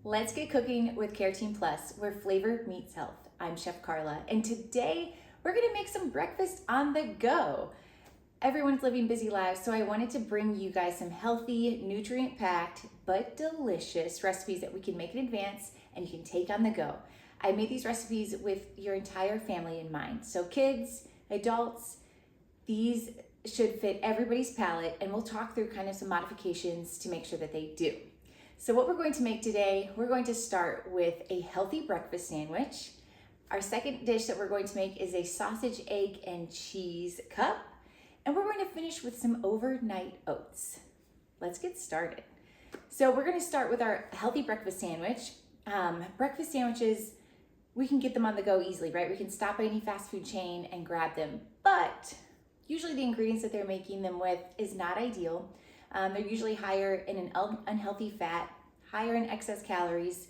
Let's get cooking with Care Team Plus, where flavor meets health. I'm Chef Karla, and today we're gonna make some breakfast on the go. Everyone's living busy lives, so I wanted to bring you guys some healthy, nutrient-packed, but delicious recipes that we can make in advance and you can take on the go. I made these recipes with your entire family in mind. So kids, adults, these should fit everybody's palate, and we'll talk through kind of some modifications to make sure that they do. So what we're going to make today, we're going to start with a healthy breakfast sandwich. Our second dish that we're going to make is a sausage, egg, and cheese cup. And we're going to finish with some overnight oats. Let's get started. So we're going to start with our healthy breakfast sandwich. Breakfast sandwiches, we can get them on the go easily, right? We can stop at any fast food chain and grab them. But usually the ingredients that they're making them with is not ideal. They're usually higher in an unhealthy fat, higher in excess calories.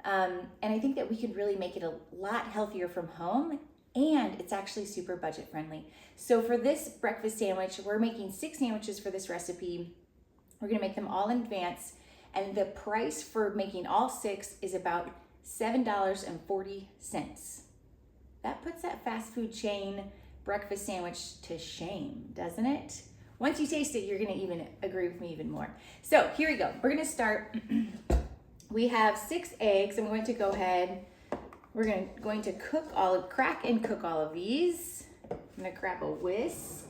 And I think that we could really make it a lot healthier from home, and it's actually super budget friendly. So for this breakfast sandwich, we're making 6 sandwiches for this recipe. We're gonna make them all in advance, and the price for making all 6 is about $7.40. That puts that fast food chain breakfast sandwich to shame, doesn't it? Once you taste it, you're gonna even agree with me even more. So here we go. We're gonna start. We have 6 eggs. I'm going to go ahead. We're going to crack and cook all of these. I'm gonna grab a whisk.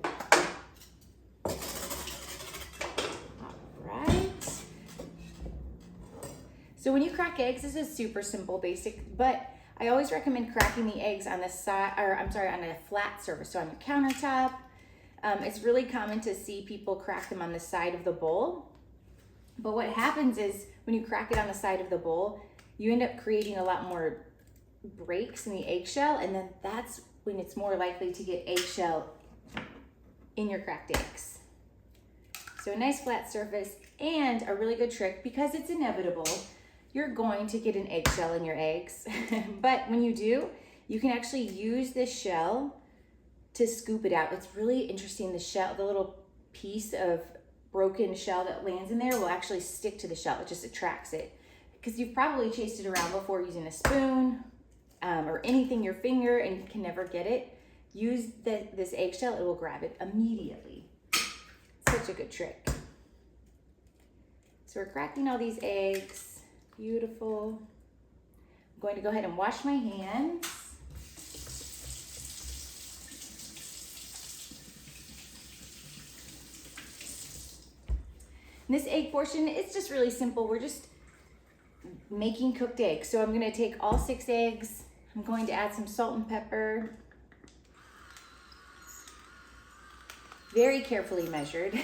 All right. So when you crack eggs, this is super simple, basic, but I always recommend cracking the eggs on the side, on a flat surface, so on your countertop. It's really common to see people crack them on the side of the bowl. But what happens is when you crack it on the side of the bowl, you end up creating a lot more breaks in the eggshell, and then that's when it's more likely to get eggshell in your cracked eggs. So a nice flat surface, and a really good trick, because it's inevitable, you're going to get an eggshell in your eggs. But when you do, you can actually use this shell to scoop it out. It's really interesting. The shell, the little piece of broken shell that lands in there will actually stick to the shell. It just attracts it. Because you've probably chased it around before using a spoon or anything, your finger, and you can never get it. Use this eggshell, it will grab it immediately. Such a good trick. So we're cracking all these eggs. Beautiful. I'm going to go ahead and wash my hands. And this egg portion, it's just really simple. We're just making cooked eggs. So I'm gonna take all 6 eggs. I'm going to add some salt and pepper. Very carefully measured.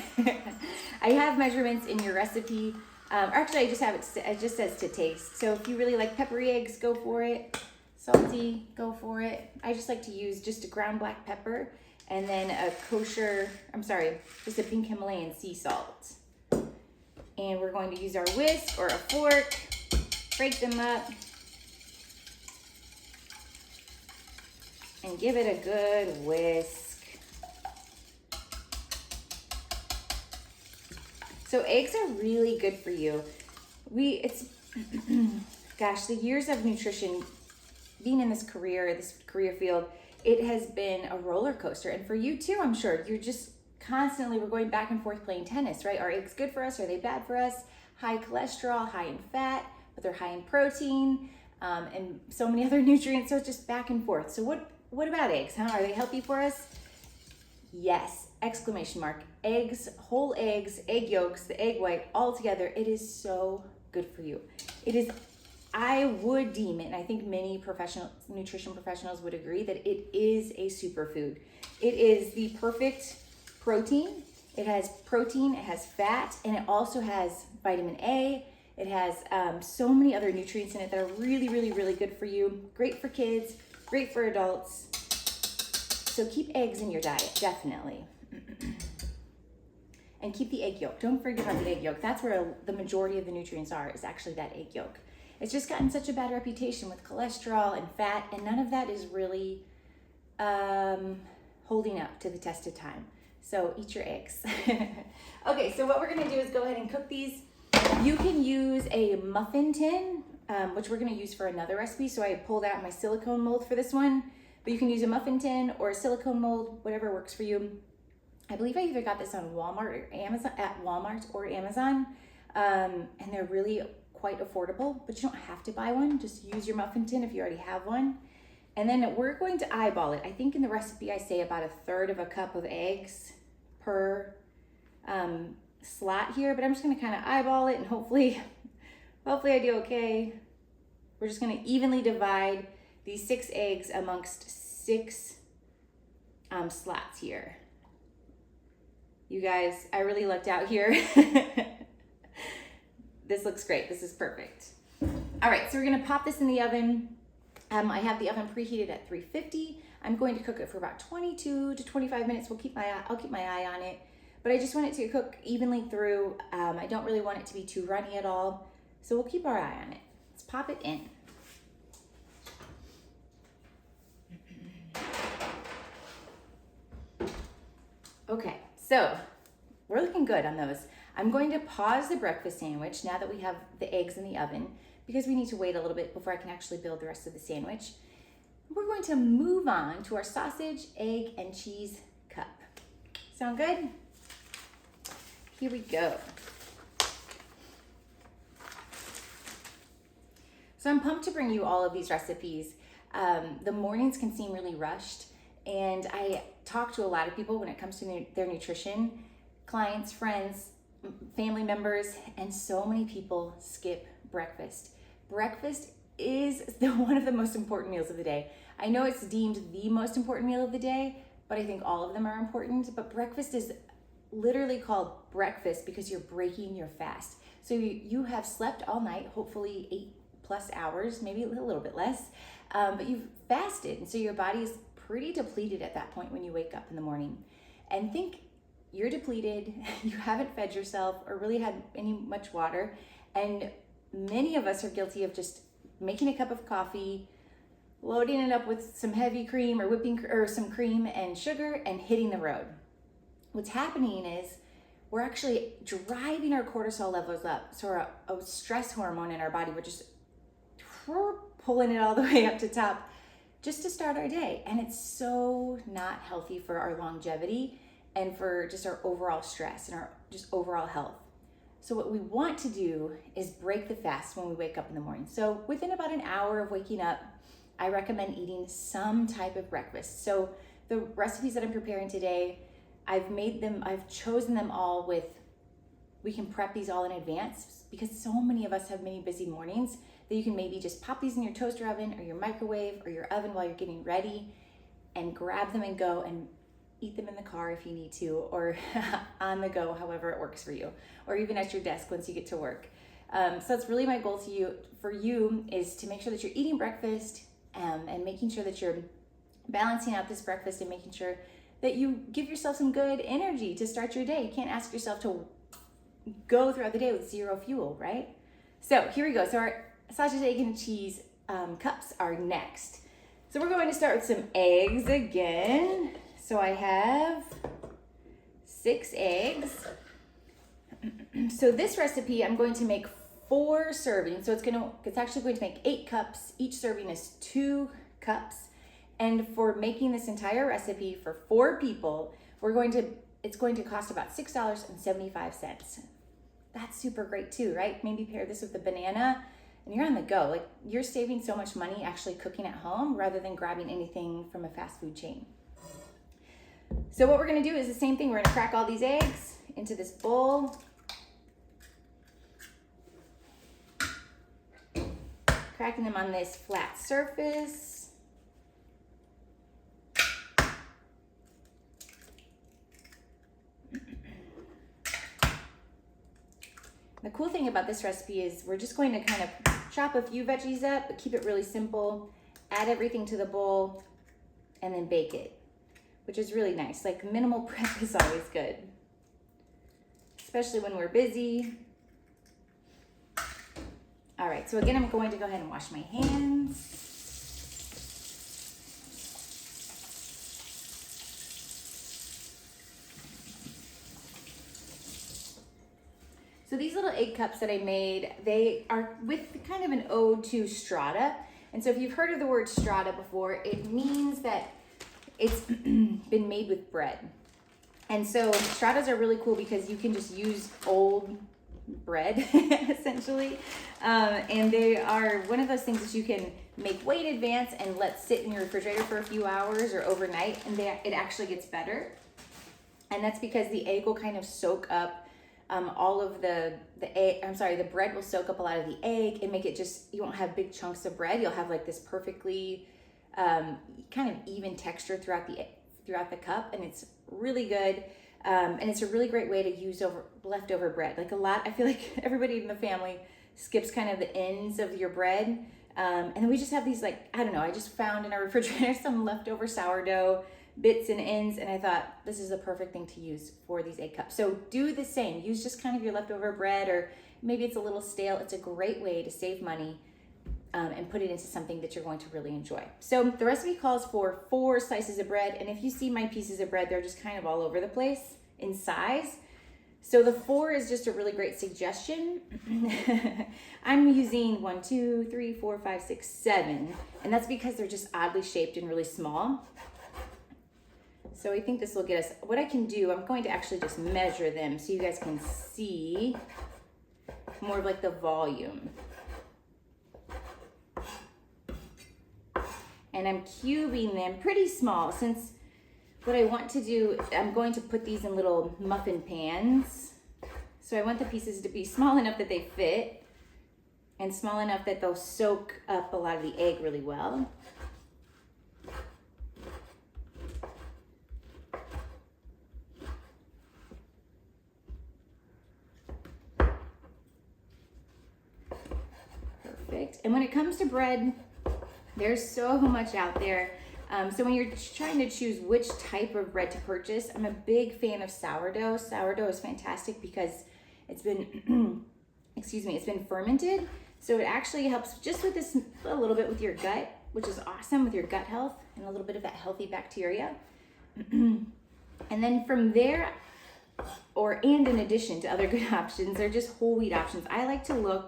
I have measurements in your recipe. Actually, I just have it just says to taste. So if you really like peppery eggs, go for it. Salty, go for it. I just like to use just a ground black pepper and then just a pink Himalayan sea salt. And we're going to use our whisk or a fork, break them up, and give it a good whisk. So eggs are really good for you. Gosh, the years of nutrition, being in this career field, it has been a roller coaster. And for you too, I'm sure, you're just constantly, we're going back and forth playing tennis, right? Are eggs good for us? Are they bad for us? High cholesterol, high in fat, but they're high in protein, and so many other nutrients. So it's just back and forth. So what about eggs, huh? Are they healthy for us? Yes, exclamation mark. Eggs, whole eggs, egg yolks, the egg white, all together. It is so good for you. It is, I would deem it, and I think many nutrition professionals would agree, that it is a superfood. It is the perfect protein. It has protein, it has fat, and it also has vitamin A. It has so many other nutrients in it that are really, really, really good for you. Great for kids, great for adults. So keep eggs in your diet, definitely. And keep the egg yolk. Don't forget about the egg yolk. That's where the majority of the nutrients are, is actually that egg yolk. It's just gotten such a bad reputation with cholesterol and fat, and none of that is really holding up to the test of time. So eat your eggs. Okay, so what we're gonna do is go ahead and cook these. You can use a muffin tin, which we're gonna use for another recipe. So I pulled out my silicone mold for this one, but you can use a muffin tin or a silicone mold, whatever works for you. I believe I either got this on Walmart or Amazon, at Walmart or Amazon, and they're really quite affordable, but you don't have to buy one. Just use your muffin tin if you already have one. And then we're going to eyeball it. I think in the recipe I say about 1/3 of a cup of eggs per slot here, but I'm just gonna kind of eyeball it and hopefully I do okay. We're just gonna evenly divide these 6 eggs amongst 6 slots here. You guys, I really lucked out here. This looks great. This is perfect. All right, so we're gonna pop this in the oven. I have the oven preheated at 350. I'm going to cook it for about 22 to 25 minutes. I'll keep my eye on it, but I just want it to cook evenly through. I don't really want it to be too runny at all, so we'll keep our eye on it. Let's pop it in. Okay, so we're looking good on those. I'm going to pause the breakfast sandwich now that we have the eggs in the oven, because we need to wait a little bit before I can actually build the rest of the sandwich. We're going to move on to our sausage, egg, and cheese cup. Sound good? Here we go. So I'm pumped to bring you all of these recipes. The mornings can seem really rushed, and I talk to a lot of people when it comes to their nutrition, clients, friends, family members, and so many people skip breakfast. Breakfast is one of the most important meals of the day. I know it's deemed the most important meal of the day, but I think all of them are important. But breakfast is literally called breakfast because you're breaking your fast. So you have slept all night, hopefully 8+ hours, maybe a little bit less, but you've fasted. And so your body is pretty depleted at that point when you wake up in the morning. And think you're depleted, you haven't fed yourself or really had much water. And many of us are guilty of just making a cup of coffee, loading it up with some heavy cream or some cream and sugar, and hitting the road. What's happening is we're actually driving our cortisol levels up. So our stress hormone in our body, we're pulling it all the way up to top just to start our day. And it's so not healthy for our longevity and for just our overall stress and our just overall health. So what we want to do is break the fast when we wake up in the morning. So within about an hour of waking up, I recommend eating some type of breakfast. So the recipes that I'm preparing today, I've chosen them all we can prep these all in advance because so many of us have many busy mornings that you can maybe just pop these in your toaster oven or your microwave or your oven while you're getting ready and grab them and go and eat them in the car if you need to, or on the go, however it works for you, or even at your desk once you get to work. So that's really my goal for you is to make sure that you're eating breakfast and making sure that you're balancing out this breakfast and making sure that you give yourself some good energy to start your day. You can't ask yourself to go throughout the day with zero fuel, right? So here we go. So our sausage, egg, and cheese cups are next. So we're going to start with some eggs again. So I have 6 eggs. So this recipe, I'm going to make 4 servings. So it's actually going to make 8 cups. Each serving is 2 cups. And for making this entire recipe for 4 people, it's going to cost about $6.75. That's super great too, right? Maybe pair this with a banana and you're on the go. Like, you're saving so much money actually cooking at home rather than grabbing anything from a fast food chain. So what we're gonna do is the same thing. We're gonna crack all these eggs into this bowl. Cracking them on this flat surface. The cool thing about this recipe is we're just going to kind of chop a few veggies up, but keep it really simple, add everything to the bowl, and then bake it, which is really nice. Like, minimal prep is always good, especially when we're busy. All right, so again, I'm going to go ahead and wash my hands. So these little egg cups that I made, they are with kind of an ode to strata. And so if you've heard of the word strata before, it means that it's been made with bread. And so stratas are really cool because you can just use old bread essentially. And they are one of those things that you can make way in advance and let sit in your refrigerator for a few hours or overnight, and it actually gets better. And that's because the egg will kind of soak up all of the bread will soak up a lot of the egg and make it just, you won't have big chunks of bread. You'll have like this perfectly kind of even texture throughout the cup, and it's really good. And it's a really great way to use leftover bread. I feel like everybody in the family skips kind of the ends of your bread. And then we just have these, like, I don't know, I just found in our refrigerator some leftover sourdough bits and ends, and I thought this is the perfect thing to use for these egg cups. So do the same. Use just kind of your leftover bread, or maybe it's a little stale. It's a great way to save money and put it into something that you're going to really enjoy. So the recipe calls for 4 slices of bread, and if you see my pieces of bread, they're just kind of all over the place in size. So the 4 is just a really great suggestion. I'm using 1, 2, 3, 4, 5, 6, 7, and that's because they're just oddly shaped and really small. So I think this will get us, what I can do, I'm going to actually just measure them so you guys can see more of like the volume. And I'm cubing them pretty small, since what I want to do, I'm going to put these in little muffin pans. So I want the pieces to be small enough that they fit, and small enough that they'll soak up a lot of the egg really well. Perfect. And when it comes to bread, there's so much out there. So when you're trying to choose which type of bread to purchase, I'm a big fan of sourdough. Sourdough is fantastic because it's been, it's been fermented. So it actually helps just with this, a little bit with your gut, which is awesome with your gut health and a little bit of that healthy bacteria. And then from there, and in addition to other good options, they're just whole wheat options. I like to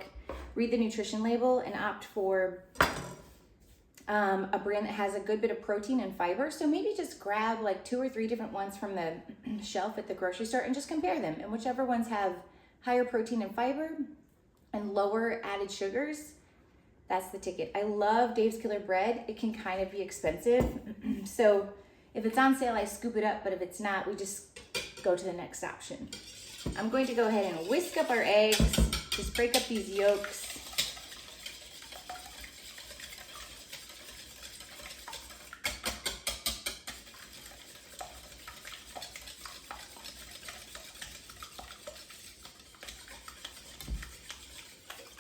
read the nutrition label and opt for a brand that has a good bit of protein and fiber. So maybe just grab like 2 or 3 different ones from the shelf at the grocery store and just compare them. And whichever ones have higher protein and fiber and lower added sugars, that's the ticket. I love Dave's Killer Bread. It can kind of be expensive. So if it's on sale, I scoop it up. But if it's not, we just go to the next option. I'm going to go ahead and whisk up our eggs. Just break up these yolks.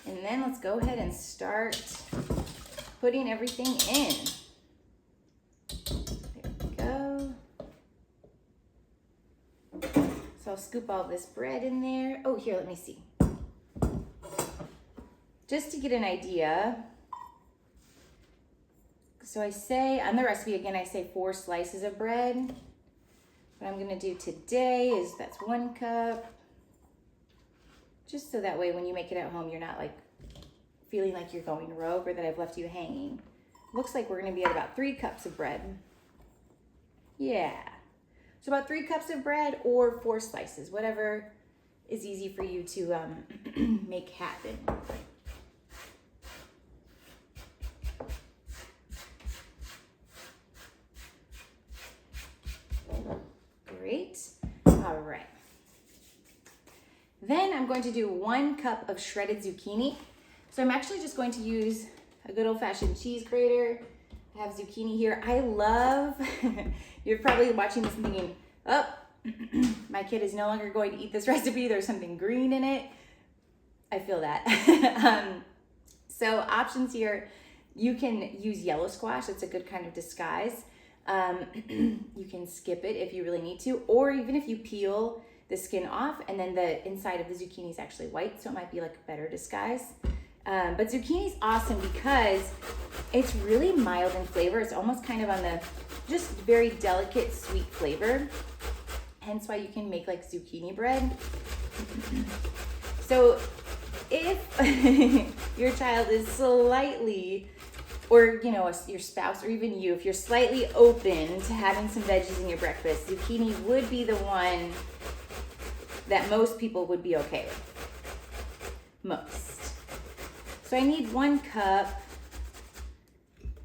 And then let's go ahead and start putting everything in. There we go. So I'll scoop all this bread in there. Oh, here, let me see. Just to get an idea. So I say, on the recipe again, I say 4 slices of bread. What I'm gonna do today is, that's 1 cup. Just so that way when you make it at home, you're not like feeling like you're going rogue or that I've left you hanging. Looks like we're gonna be at about 3 cups of bread. Yeah. So about 3 cups of bread or 4 slices, whatever is easy for you to make happen. Great. All right. Then I'm going to do 1 cup of shredded zucchini. So I'm actually just going to use a good old-fashioned cheese grater. I have zucchini here. I love, you're probably watching this and thinking, oh, my kid is no longer going to eat this recipe. There's something green in it. I feel that. So options here, you can use yellow squash. It's a good kind of disguise. You can skip it if you really need to, or even if you peel the skin off and then the inside of the zucchini is actually white, so it might be like a better disguise. But zucchini's awesome because it's really mild in flavor. It's almost kind of on the just very delicate sweet flavor. Hence why you can make like zucchini bread. So if your child is slightly, or you know, your spouse or even you, if you're slightly open to having some veggies in your breakfast, zucchini would be the one that most people would be okay with. Most. So I need 1 cup.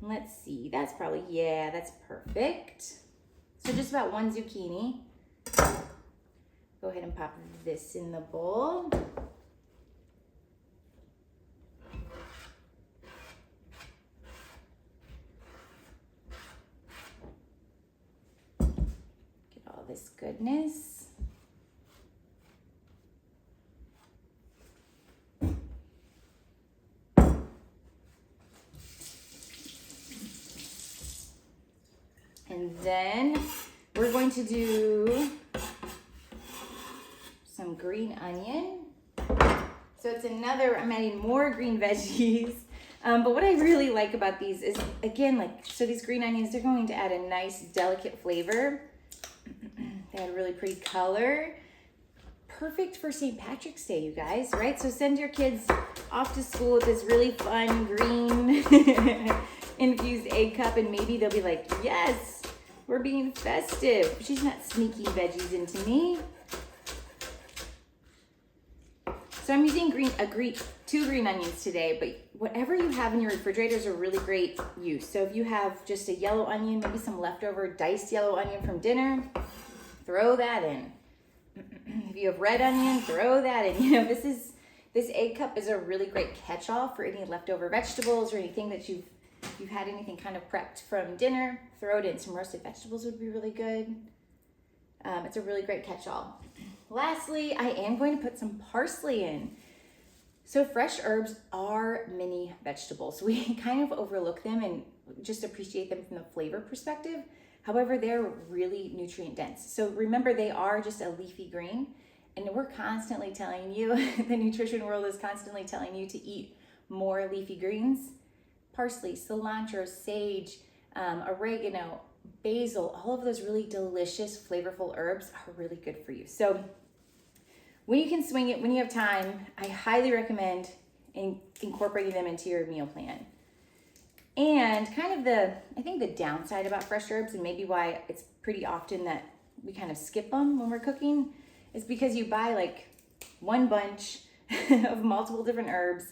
Let's see, that's probably, yeah, that's perfect. So just about 1 zucchini. Go ahead and pop this in the bowl. Get all this goodness. And then we're going to do some green onion. So it's another, I'm adding more green veggies. But what I really like about these is, again, like, so these green onions, they're going to add a nice, delicate flavor. They add a really pretty color. Perfect for St. Patrick's Day, you guys, right? So send your kids off to school with this really fun green infused egg cup, and maybe they'll be like, yes, we're being festive. She's not sneaking veggies into me. So I'm using 2 green onions today, but whatever you have in your refrigerator is a really great use. So if you have just a yellow onion, maybe some leftover diced yellow onion from dinner, throw that in. If you have red onion, throw that in. You know, this egg cup is a really great catch-all for any leftover vegetables or anything that you've had anything kind of prepped from dinner. Throw it in. Some roasted vegetables would be really good. It's a really great catch-all. Lastly, I am going to put some parsley in. So fresh herbs are mini vegetables. We kind of overlook them and just appreciate them from the flavor perspective. However, they're really nutrient dense. So remember, they are just a leafy green, and we're constantly telling you, the nutrition world is constantly telling you to eat more leafy greens. Parsley, cilantro, sage, oregano, basil, all of those really delicious, flavorful herbs are really good for you. So when you can swing it, when you have time, I highly recommend incorporating them into your meal plan. And kind of I think the downside about fresh herbs, and maybe why it's pretty often that we kind of skip them when we're cooking, is because you buy like 1 bunch of multiple different herbs,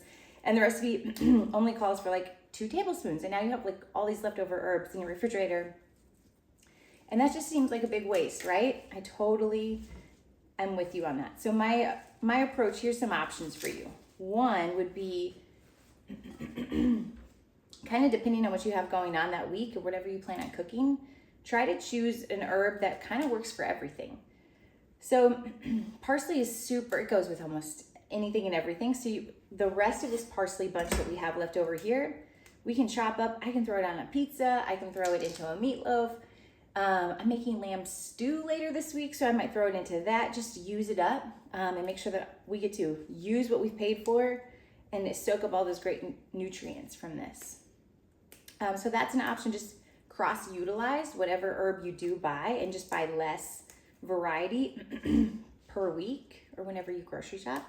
and the recipe only calls for like 2 tablespoons, and now you have like all these leftover herbs in your refrigerator. And that just seems like a big waste, right? I totally am with you on that. So my approach, here's some options for you. One would be kind of depending on what you have going on that week or whatever you plan on cooking, try to choose an herb that kind of works for everything. So parsley is super, it goes with almost anything and everything. So the rest of this parsley bunch that we have left over here, we can chop up. I can throw it on a pizza. I can throw it into a meatloaf. I'm making lamb stew later this week, so I might throw it into that just to use it up and make sure that we get to use what we've paid for and soak up all those great nutrients from this. So that's an option. Just cross-utilize whatever herb you do buy and just buy less variety per week or whenever you grocery shop.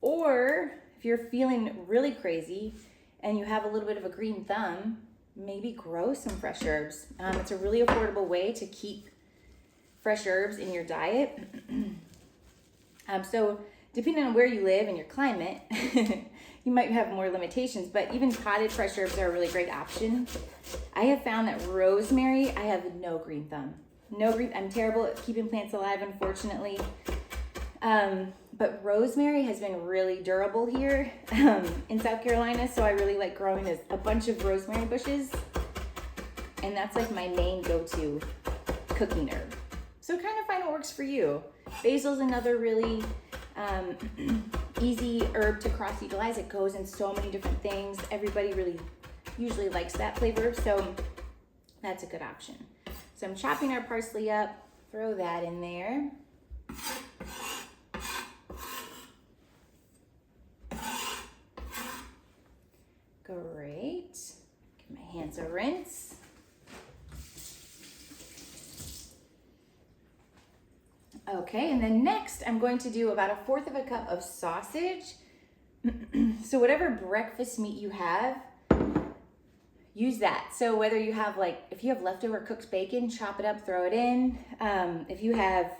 Or if you're feeling really crazy and you have a little bit of a green thumb, maybe grow some fresh herbs. It's a really affordable way to keep fresh herbs in your diet. So depending on where you live and your climate, you might have more limitations, but even potted fresh herbs are a really great option. I have found that rosemary, I have no green thumb. I'm terrible at keeping plants alive, unfortunately. But rosemary has been really durable here in South Carolina, so I really like growing a bunch of rosemary bushes, and that's like my main go-to cooking herb. So kind of find what works for you. Basil's another really easy herb to cross-utilize. It goes in so many different things. Everybody really usually likes that flavor, so that's a good option. So I'm chopping our parsley up, throw that in there. Great. Give my hands a rinse. Okay, and then next I'm going to do about 1/4 cup of sausage. So whatever breakfast meat you have, use that. So whether you have if you have leftover cooked bacon, chop it up, throw it in. If you have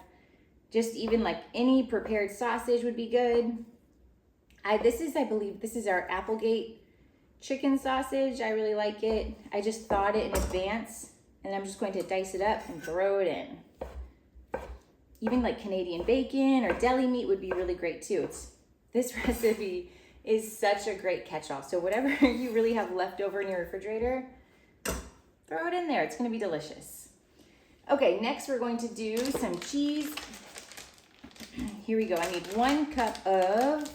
just even any prepared sausage would be good. I believe this is our Applegate chicken sausage. I really like it. I just thawed it in advance, and I'm just going to dice it up and throw it in. Even Canadian bacon or deli meat would be really great too. This recipe is such a great catch-all. So whatever you really have left over in your refrigerator, throw it in there. It's going to be delicious. Okay, next we're going to do some cheese. Here we go. I need 1 cup of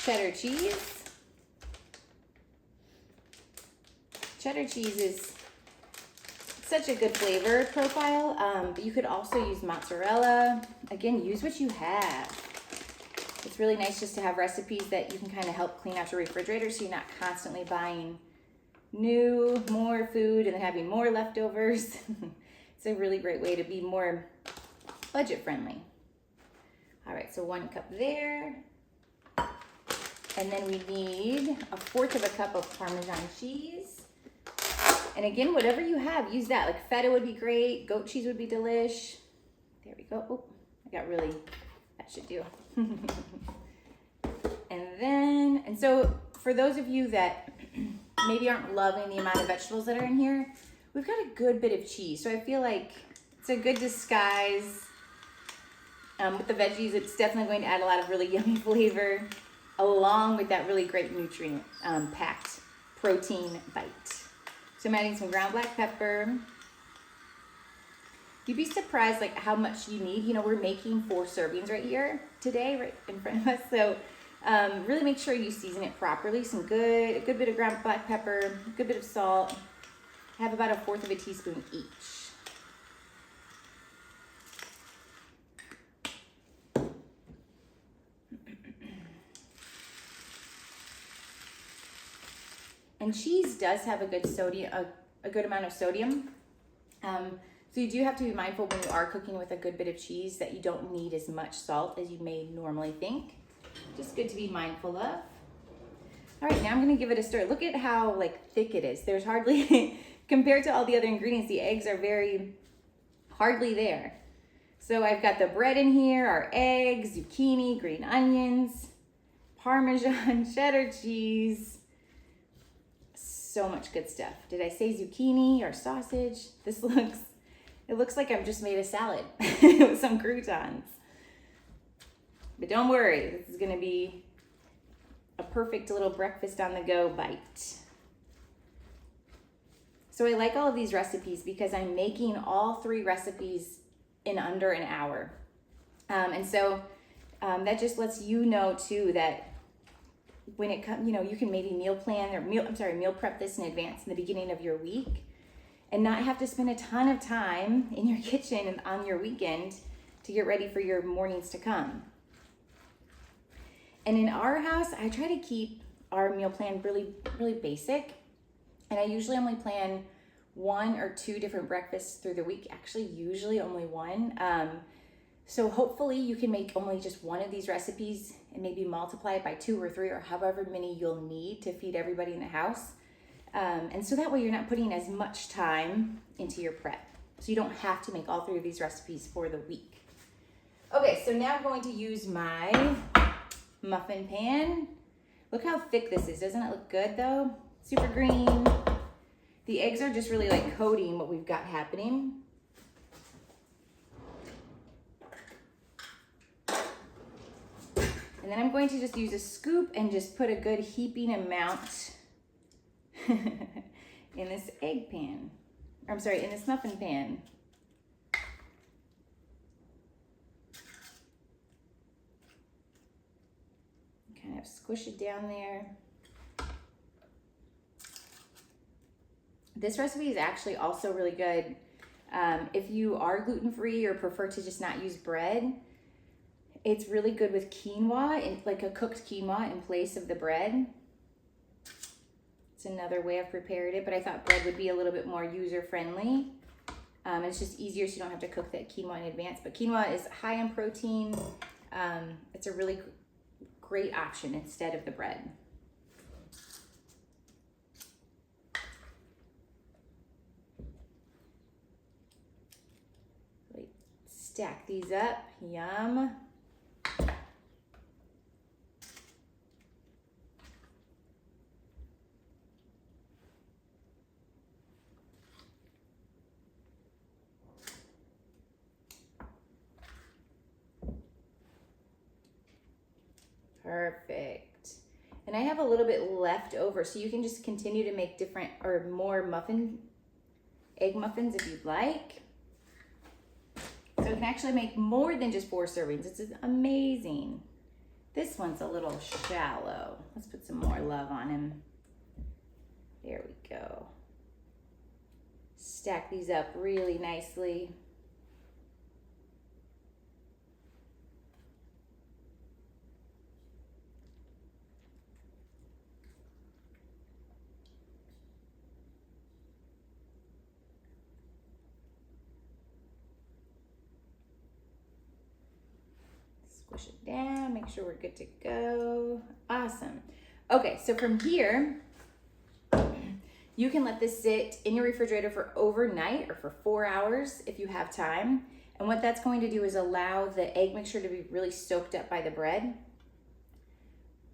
cheddar cheese. Cheddar cheese is such a good flavor profile, but you could also use mozzarella. Again, use what you have. It's really nice just to have recipes that you can kind of help clean out your refrigerator so you're not constantly buying more food and then having more leftovers. It's a really great way to be more budget friendly. All right, so 1 cup there. And then we need 1/4 cup of Parmesan cheese. And again, whatever you have, use that. Feta would be great. Goat cheese would be delish. There we go. Oh, that should do. And so for those of you that maybe aren't loving the amount of vegetables that are in here, we've got a good bit of cheese. So I feel like it's a good disguise. With the veggies, it's definitely going to add a lot of really yummy flavor, along with that really great nutrient packed protein bite. So I'm adding some ground black pepper. You'd be surprised how much you need. We're making 4 servings right here today, right in front of us. So really make sure you season it properly. A good bit of ground black pepper, a good bit of salt. Have about 1/4 teaspoon each. And cheese does have a good amount of sodium. So you do have to be mindful when you are cooking with a good bit of cheese that you don't need as much salt as you may normally think. Just good to be mindful of. All right, now I'm gonna give it a stir. Look at how thick it is. There's hardly, compared to all the other ingredients, the eggs are hardly there. So I've got the bread in here, our eggs, zucchini, green onions, Parmesan, cheddar cheese. So much good stuff. Did I say zucchini or sausage? It looks like I've just made a salad with some croutons. But don't worry, this is gonna be a perfect little breakfast on the go bite. So I like all of these recipes because I'm making all 3 recipes in under an hour. And so that just lets you know too that when it comes, you can maybe meal prep this in advance in the beginning of your week and not have to spend a ton of time in your kitchen and on your weekend to get ready for your mornings to come. And in our house, I try to keep our meal plan really, really basic. And I usually only plan 1 or 2 different breakfasts through the week. Actually, usually only 1. So hopefully you can make only just 1 of these recipes and maybe multiply it by 2 or 3 or however many you'll need to feed everybody in the house. And so that way you're not putting as much time into your prep. So you don't have to make all 3 of these recipes for the week. Okay, so now I'm going to use my muffin pan. Look how thick this is. Doesn't it look good though? Super green. The eggs are just really coating what we've got happening. And then I'm going to just use a scoop and just put a good heaping amount in this egg pan. In this muffin pan. Kind of squish it down there. This recipe is actually also really good if you are gluten-free or prefer to just not use bread. It's really good with quinoa, a cooked quinoa in place of the bread. It's another way I've prepared it, but I thought bread would be a little bit more user-friendly. And it's just easier so you don't have to cook that quinoa in advance. But quinoa is high in protein. It's a really great option instead of the bread. Stack these up, yum. Perfect. And I have a little bit left over, so you can just continue to make different or more egg muffins if you'd like. So you can actually make more than just 4 servings. It's amazing. This one's a little shallow. Let's put some more love on him. There we go. Stack these up really nicely. Squish it down, make sure we're good to go. Awesome. Okay, so from here, you can let this sit in your refrigerator for overnight or for 4 hours if you have time. And what that's going to do is allow the egg mixture to be really soaked up by the bread.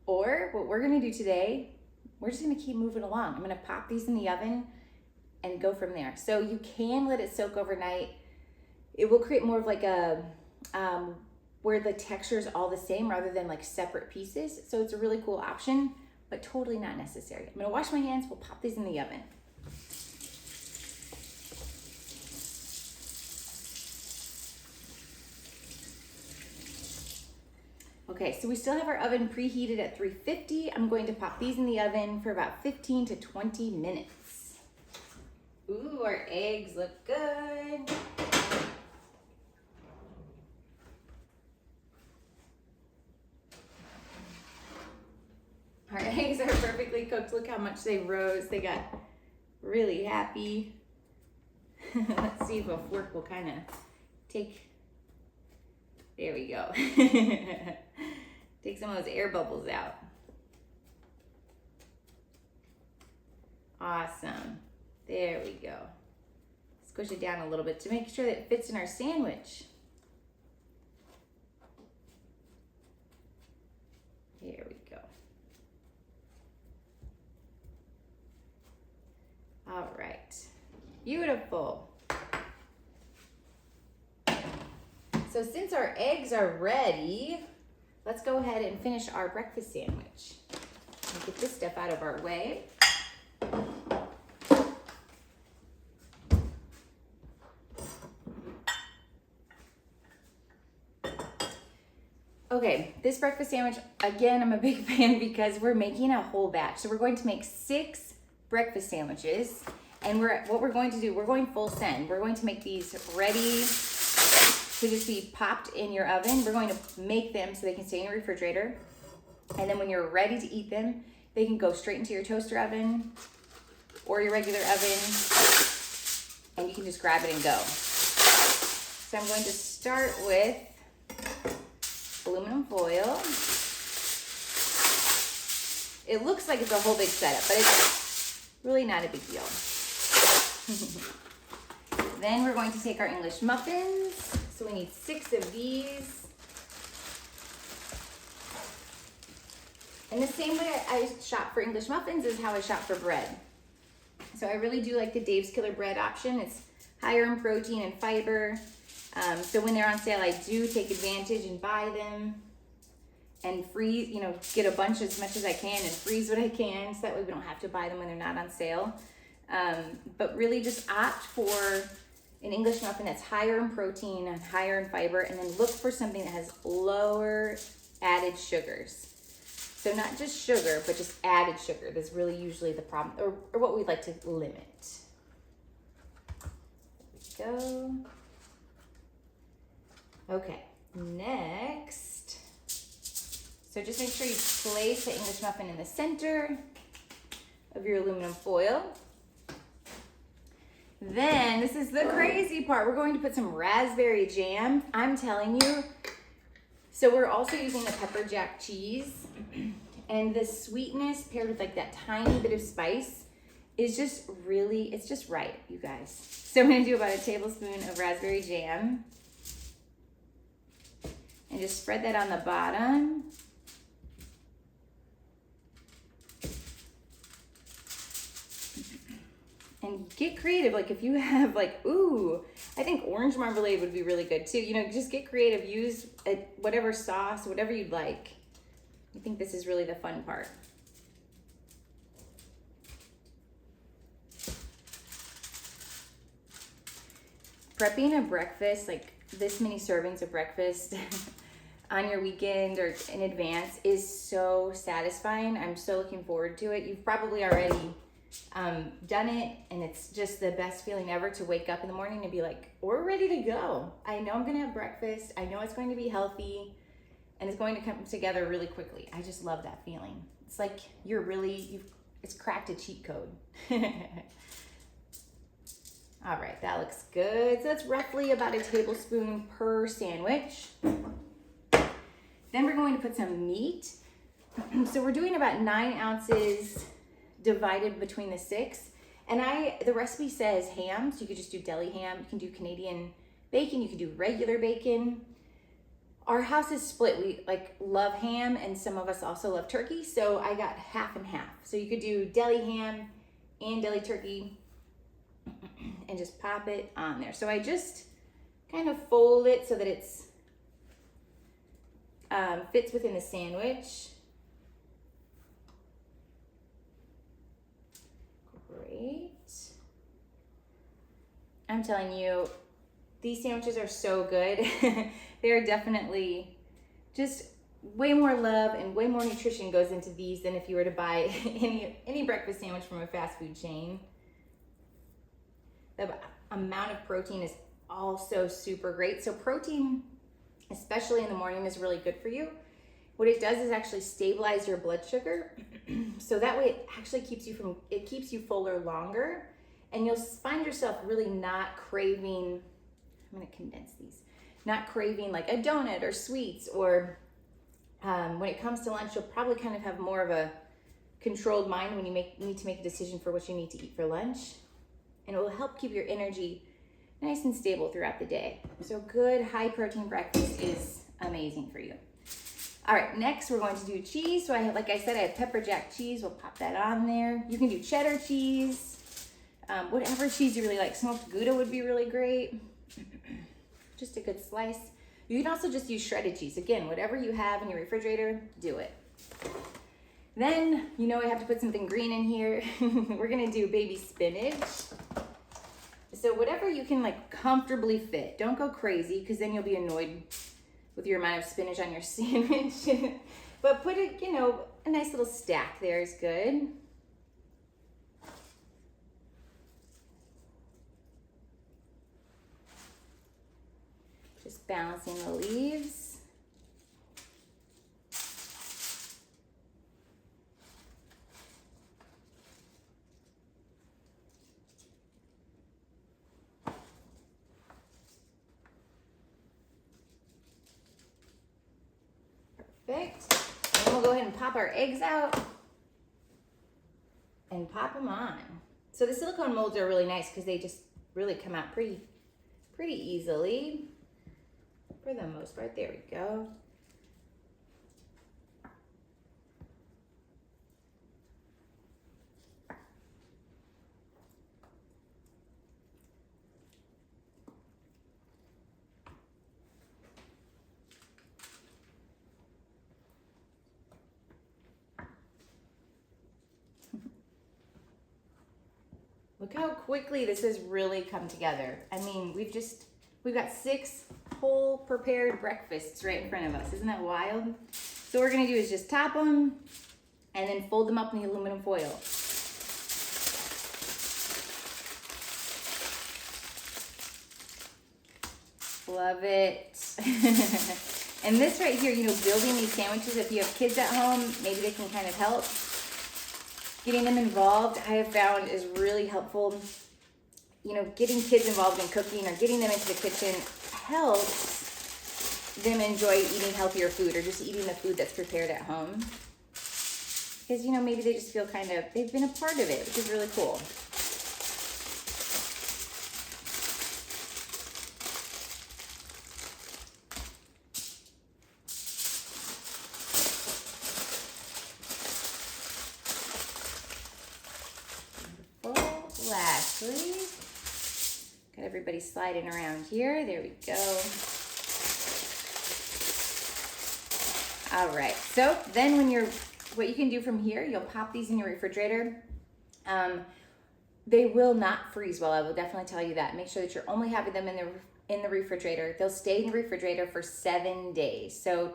Or what we're gonna do today, we're just gonna keep moving along. I'm gonna pop these in the oven and go from there. So you can let it soak overnight. It will create more of like a, where the texture is all the same rather than like separate pieces. So it's a really cool option, but totally not necessary. I'm gonna wash my hands, we'll pop these in the oven. Okay, so we still have our oven preheated at 350. I'm going to pop these in the oven for about 15 to 20 minutes. Ooh, our eggs look good. Our eggs are perfectly cooked. Look how much they rose. They got really happy. Let's see if a fork will kind of take, there we go. Take some of those air bubbles out. Awesome. There we go. Squish it down a little bit to make sure that it fits in our sandwich. There we go. All right, beautiful. So since our eggs are ready, let's go ahead and finish our breakfast sandwich. I'll get this stuff out of our way. Okay, this breakfast sandwich, again, I'm a big fan because we're making a whole batch. So we're going to make 6 breakfast sandwiches, and what we're going to do, we're going full send. We're going to make these ready to just be popped in your oven. We're going to make them so they can stay in your refrigerator, and then when you're ready to eat them, they can go straight into your toaster oven or your regular oven, and you can just grab it and go. So I'm going to start with aluminum foil. It looks like it's a whole big setup, but it's really not a big deal. Then we're going to take our English muffins. So we need 6 of these. And the same way I shop for English muffins is how I shop for bread. So I really do like the Dave's Killer bread option. It's higher in protein and fiber. So when they're on sale, I do take advantage and buy them and freeze, get a bunch as much as I can and freeze what I can, so that way we don't have to buy them when they're not on sale. But really just opt for an English muffin that's higher in protein and higher in fiber, and then look for something that has lower added sugars. So not just sugar, but just added sugar. That's really usually the problem, or what we'd like to limit. There we go. Okay, next. So just make sure you place the English muffin in the center of your aluminum foil. Then, this is the crazy part. We're going to put some raspberry jam. I'm telling you. So we're also using the pepper jack cheese. And the sweetness paired with like that tiny bit of spice is just really, it's just right, you guys. So I'm gonna do about a tablespoon of raspberry jam. And just spread that on the bottom. And get creative, like if you have like, ooh, I think orange marmalade would be really good too. You know, just get creative, use whatever sauce, whatever you'd like. I think this is really the fun part. Prepping a breakfast, like this many servings of breakfast on your weekend or in advance is so satisfying. I'm so looking forward to it. You've probably already done it, and it's just the best feeling ever to wake up in the morning and be like, we're ready to go. I know I'm gonna have breakfast. I know it's going to be healthy, and it's going to come together really quickly. I just love that feeling. It's like it's cracked a cheat code. All right, that looks good. So that's roughly about a tablespoon per sandwich. Then we're going to put some meat. So we're doing about 9 ounces divided between the 6. And the recipe says ham, so you could just do deli ham. You can do Canadian bacon, you can do regular bacon. Our house is split. We like love ham, and some of us also love turkey. So I got half and half. So you could do deli ham and deli turkey and just pop it on there. So I just kind of fold it so that it's fits within the sandwich. Great. I'm telling you, these sandwiches are so good. They're definitely just way more love and way more nutrition goes into these than if you were to buy any breakfast sandwich from a fast food chain. The amount of protein is also super great. So protein, especially in the morning, is really good for you. What it does is actually stabilize your blood sugar. So that way it actually keeps you fuller longer, and you'll find yourself really not craving, I'm gonna condense these, not craving like a donut or sweets, or when it comes to lunch, you'll probably kind of have more of a controlled mind when you need to make a decision for what you need to eat for lunch. And it will help keep your energy nice and stable throughout the day. So good high protein breakfast is amazing for you. All right, next we're going to do cheese. So like I said, I have pepper jack cheese. We'll pop that on there. You can do cheddar cheese, whatever cheese you really like. Smoked Gouda would be really great. Just a good slice. You can also just use shredded cheese. Again, whatever you have in your refrigerator, do it. Then, you know I have to put something green in here. We're gonna do baby spinach. So whatever you can like comfortably fit. Don't go crazy, because then you'll be annoyed with your amount of spinach on your sandwich. But put it, a nice little stack there is good. Just balancing the leaves. Perfect. And then we'll go ahead and pop our eggs out and pop them on. So the silicone molds are really nice because they just really come out pretty easily for the most part. There we go. Look how quickly this has really come together. I mean, we've got 6 whole prepared breakfasts right in front of us. Isn't that wild? So what we're gonna do is just top them and then fold them up in the aluminum foil. Love it. And this right here, building these sandwiches, if you have kids at home, maybe they can kind of help. Getting them involved, I have found, is really helpful. you know, getting kids involved in cooking or getting them into the kitchen helps them enjoy eating healthier food or just eating the food that's prepared at home. Because, you know, maybe they just feel kind of, they've been a part of it, which is really cool. Lastly, got everybody sliding around here. There we go. All right, so then what you can do from here, you'll pop these in your refrigerator. They will not freeze well, I will definitely tell you that. Make sure that you're only having them in the refrigerator. They'll stay in the refrigerator for 7 days. So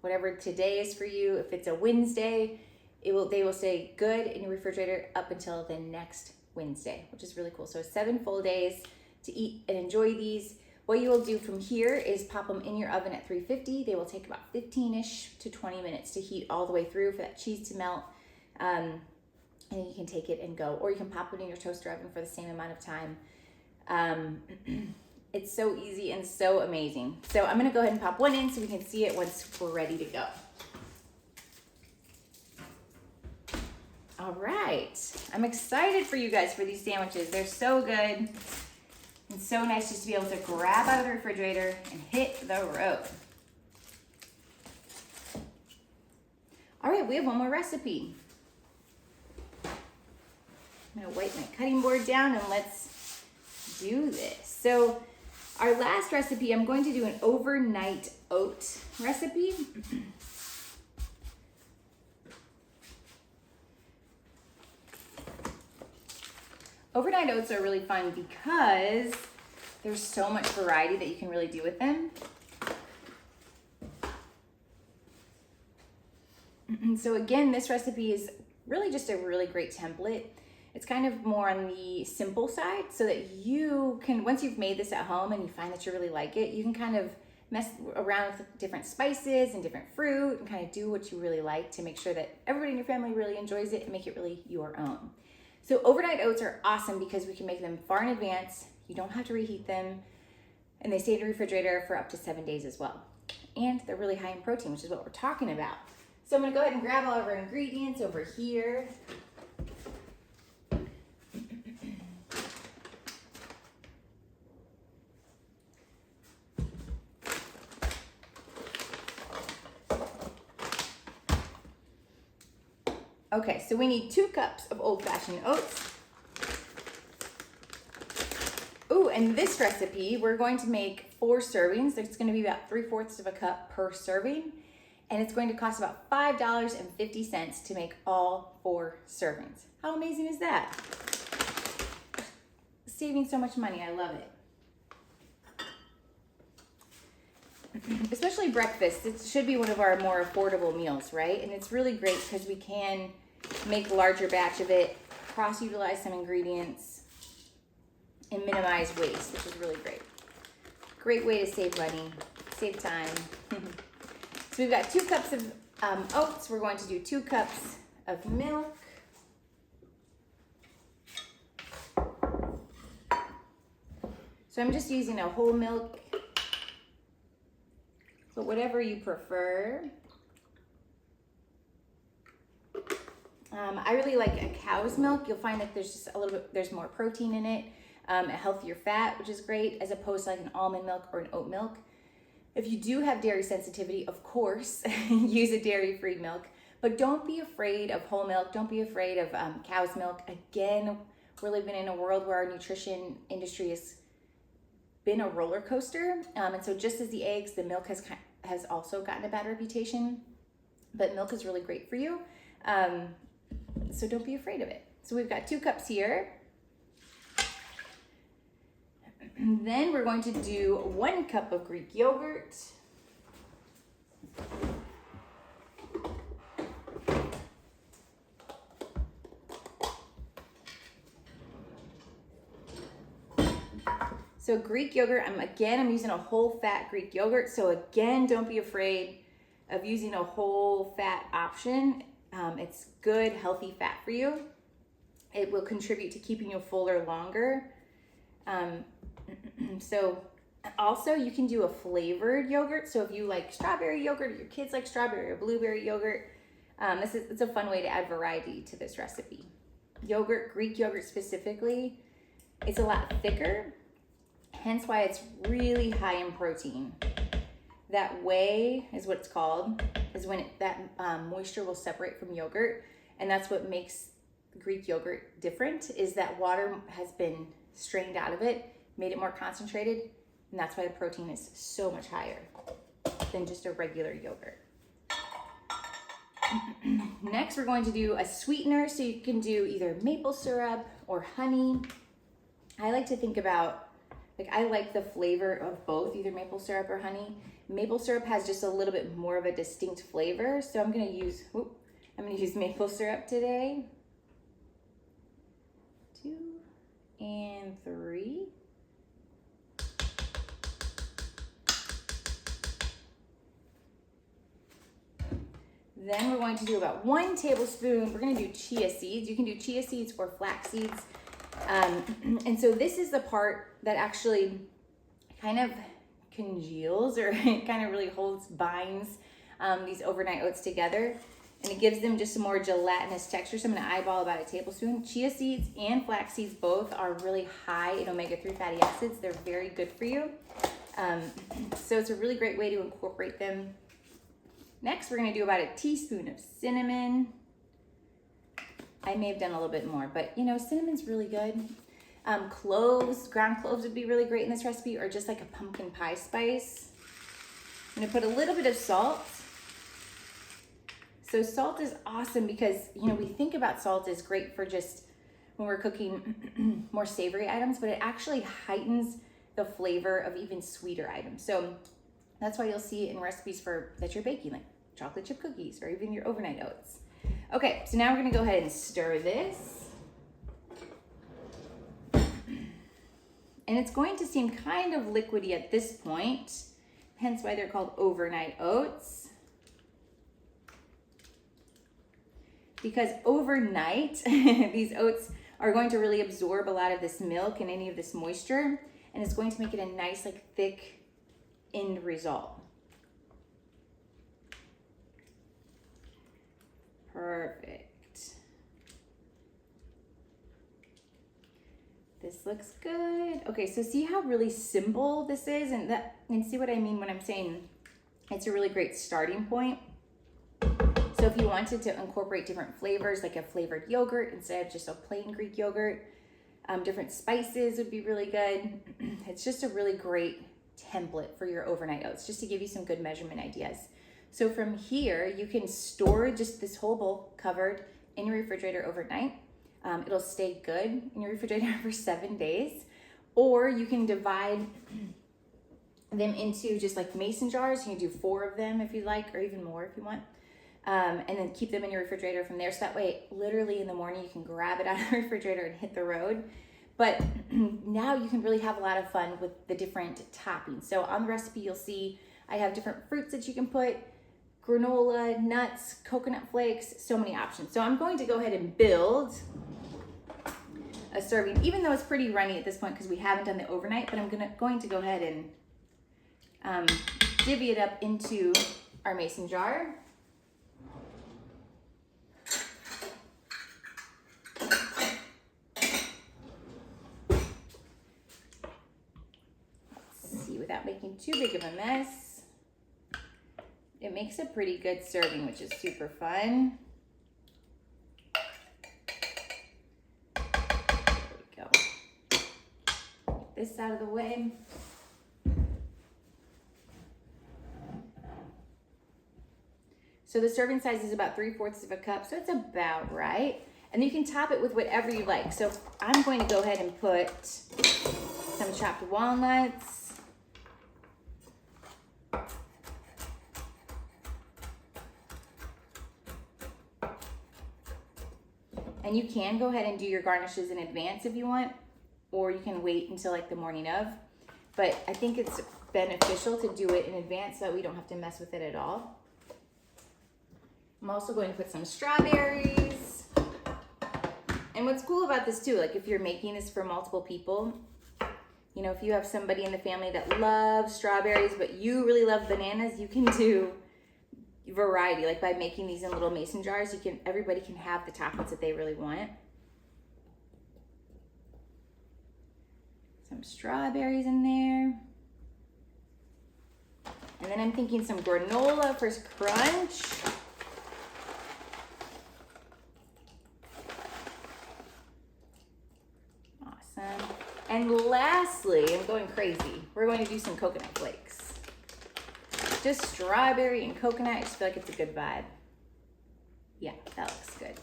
whatever today is for you, if it's a Wednesday, they will stay good in your refrigerator up until the next Wednesday, which is really cool. So 7 full days to eat and enjoy these. What you will do from here is pop them in your oven at 350. They will take about 15-ish to 20 minutes to heat all the way through for that cheese to melt. And then you can take it and go, or you can pop it in your toaster oven for the same amount of time. It's so easy and so amazing. So I'm gonna go ahead and pop one in so we can see it once we're ready to go. All right, I'm excited for you guys for these sandwiches. They're so good and so nice just to be able to grab out of the refrigerator and hit the road. All right, we have one more recipe. I'm gonna wipe my cutting board down and let's do this. So our last recipe, I'm going to do an overnight oat recipe. Overnight oats are really fun because there's so much variety that you can really do with them. So again, this recipe is really just a really great template. It's kind of more on the simple side so that you can, once you've made this at home and you find that you really like it, you can kind of mess around with different spices and different fruit and kind of do what you really like to make sure that everybody in your family really enjoys it and make it really your own. So overnight oats are awesome because we can make them far in advance. You don't have to reheat them, and they stay in the refrigerator for up to 7 days as well. And they're really high in protein, which is what we're talking about. So I'm gonna go ahead and grab all of our ingredients over here. Okay, so we need 2 cups of old-fashioned oats. Ooh, and this recipe, we're going to make 4 servings. It's gonna be about 3/4 of a cup per serving. And it's going to cost about $5.50 to make all 4 servings. How amazing is that? Saving so much money, I love it. Especially breakfast, it should be one of our more affordable meals, right? And it's really great because we can make a larger batch of it, cross-utilize some ingredients, and minimize waste, which is really great. Great way to save money, save time. So we've got 2 cups of oats. We're going to do 2 cups of milk. So I'm just using a whole milk, but whatever you prefer. I really like a cow's milk. You'll find that there's just a little bit, there's more protein in it, a healthier fat, which is great, as opposed to like an almond milk or an oat milk. If you do have dairy sensitivity, of course, use a dairy-free milk, but don't be afraid of whole milk. Don't be afraid of cow's milk. Again, we're living in a world where our nutrition industry has been a roller coaster. And so just as the eggs, the milk has also gotten a bad reputation, but milk is really great for you. So don't be afraid of it. So we've got 2 cups here. And then we're going to do 1 cup of Greek yogurt. So Greek yogurt, I'm using a whole fat Greek yogurt. So again, don't be afraid of using a whole fat option. It's good, healthy fat for you. It will contribute to keeping you fuller longer. So also you can do a flavored yogurt. So if you like strawberry yogurt, or your kids like strawberry or blueberry yogurt, it's a fun way to add variety to this recipe. Yogurt, Greek yogurt specifically, it's a lot thicker, hence why it's really high in protein. That whey is what it's called, is when that moisture will separate from yogurt, and that's what makes Greek yogurt different, is that water has been strained out of it, made it more concentrated, and that's why the protein is so much higher than just a regular yogurt. Next, we're going to do a sweetener, so you can do either maple syrup or honey. I like to think about, I like the flavor of both, either maple syrup or honey. Maple syrup has just a little bit more of a distinct flavor, so I'm gonna use maple syrup today. 2 and 3. Then we're going to do about 1 tablespoon. We're going to do chia seeds. You can do chia seeds or flax seeds. And so this is the part that actually kind of congeals, or it kind of really binds these overnight oats together. And it gives them just a more gelatinous texture. So I'm going to eyeball about a tablespoon. Chia seeds and flax seeds both are really high in omega-3 fatty acids. They're very good for you. So it's a really great way to incorporate them. Next, we're going to do about a teaspoon of cinnamon. I may have done a little bit more, but cinnamon's really good. Cloves, ground cloves would be really great in this recipe, or just like a pumpkin pie spice. I'm going to put a little bit of salt. So salt is awesome because, we think about salt as great for just when we're cooking more savory items, but it actually heightens the flavor of even sweeter items. So that's why you'll see it in recipes that you're baking, like chocolate chip cookies or even your overnight oats. Okay, so now we're gonna go ahead and stir this. And it's going to seem kind of liquidy at this point, hence why they're called overnight oats. Because overnight, these oats are going to really absorb a lot of this milk and any of this moisture, and it's going to make it a nice, thick end result. Perfect. This looks good. Okay, so see how really simple this is, and see what I mean when I'm saying it's a really great starting point. So if you wanted to incorporate different flavors, like a flavored yogurt instead of just a plain Greek yogurt, different spices would be really good. It's just a really great template for your overnight oats, just to give you some good measurement ideas. So from here, you can store just this whole bowl covered in your refrigerator overnight. It'll stay good in your refrigerator for 7 days. Or you can divide them into just like mason jars. You can do 4 of them if you like, or even more if you want. And then keep them in your refrigerator from there. So that way, literally in the morning, you can grab it out of the refrigerator and hit the road. But now you can really have a lot of fun with the different toppings. So on the recipe, you'll see I have different fruits that you can put, granola, nuts, coconut flakes, so many options. So I'm going to go ahead and build a serving, even though it's pretty runny at this point because we haven't done the overnight, but I'm going to go ahead and divvy it up into our mason jar. Without making too big of a mess. It makes a pretty good serving, which is super fun. There we go. Get this out of the way. So the serving size is about 3/4 of a cup, so it's about right. And you can top it with whatever you like. So I'm going to go ahead and put some chopped walnuts. And you can go ahead and do your garnishes in advance if you want, or you can wait until like the morning of. But I think it's beneficial to do it in advance so that we don't have to mess with it at all. I'm also going to put some strawberries. And what's cool about this too, like if you're making this for multiple people, You know, if you have somebody in the family that loves strawberries, but you really love bananas, you can do variety. Like by making these in little mason jars, everybody can have the toppings that they really want. Some strawberries in there. And then I'm thinking some granola for crunch. Awesome. And lastly, I'm going crazy, we're going to do some coconut flakes. Just strawberry and coconut. I just feel like it's a good vibe. Yeah, that looks good.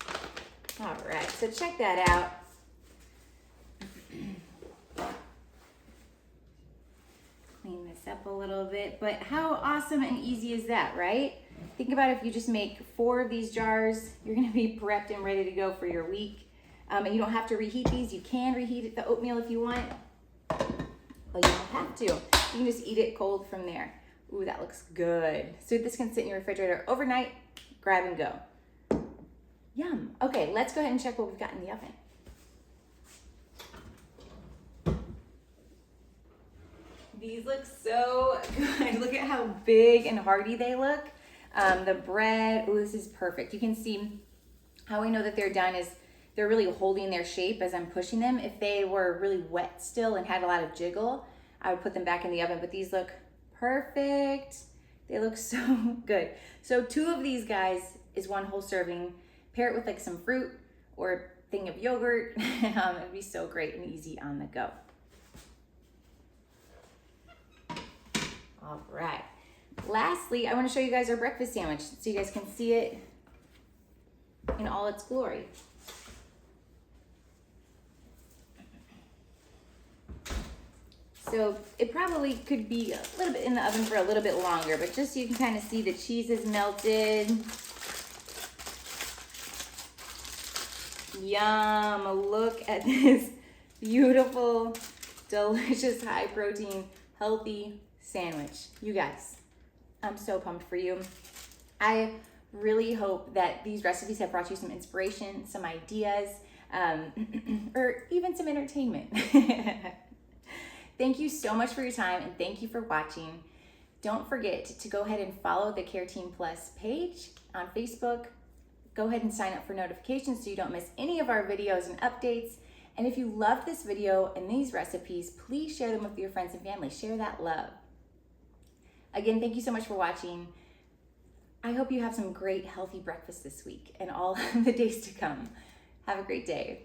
All right, so check that out. Clean this up a little bit, but how awesome and easy is that, right? Think about if you just make 4 of these jars, you're gonna be prepped and ready to go for your week. And you don't have to reheat these. You can reheat the oatmeal if you want, but you don't have to. You can just eat it cold from there. Ooh, that looks good. So this can sit in your refrigerator overnight, grab and go. Yum. Okay, let's go ahead and check what we've got in the oven. These look so good. Look at how big and hearty they look. The bread, oh, this is perfect. You can see how we know that they're done is they're really holding their shape as I'm pushing them. If they were really wet still and had a lot of jiggle, I would put them back in the oven, but these look perfect. They look so good. So 2 of these guys is 1 whole serving. Pair it with like some fruit or a thing of yogurt. It'd be so great and easy on the go. All right. Lastly, I want to show you guys our breakfast sandwich so you guys can see it in all its glory. So it probably could be a little bit in the oven for a little bit longer, but just so you can kind of see the cheese is melted. Yum, look at this beautiful, delicious, high protein, healthy sandwich. You guys, I'm so pumped for you. I really hope that these recipes have brought you some inspiration, some ideas, or even some entertainment. Thank you so much for your time and thank you for watching. Don't forget to go ahead and follow the Care Team Plus page on Facebook. Go ahead and sign up for notifications so you don't miss any of our videos and updates. And if you loved this video and these recipes, please share them with your friends and family. Share that love. Again, thank you so much for watching. I hope you have some great healthy breakfast this week and all the days to come. Have a great day.